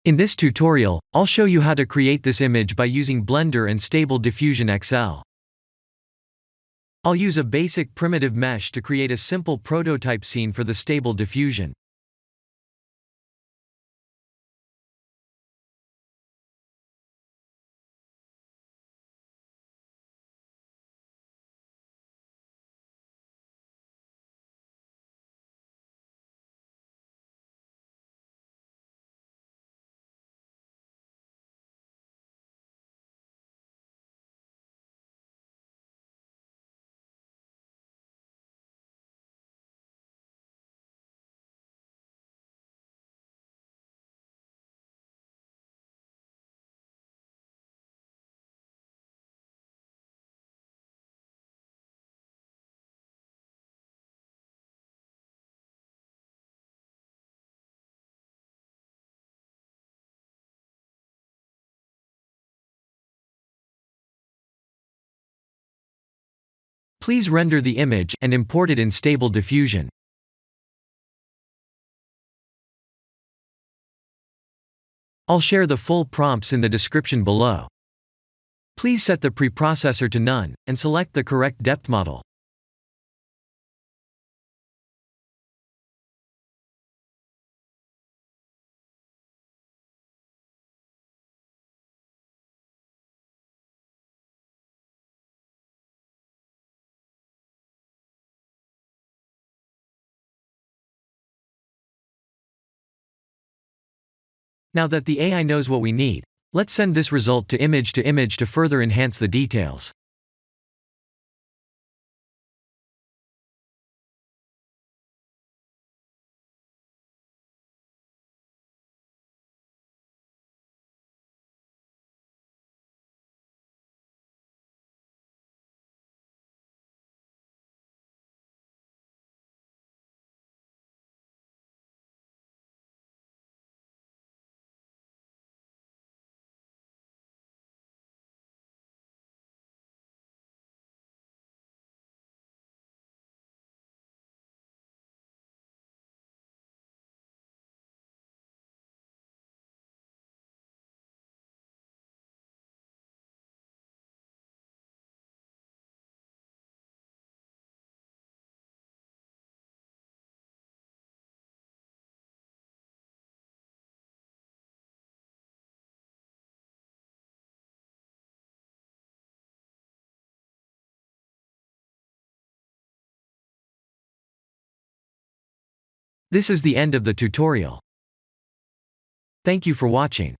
In this tutorial, I'll show you how to create this image by using Blender and Stable Diffusion XL. I'll use a basic primitive mesh to create a simple prototype scene for the Stable Diffusion. Please render the image and import it in Stable Diffusion. I'll share the full prompts in the description below. Please set the preprocessor to none, and select the correct depth model. Now that the AI knows what we need, let's send this result to image to further enhance the details. This is the end of the tutorial. Thank you for watching.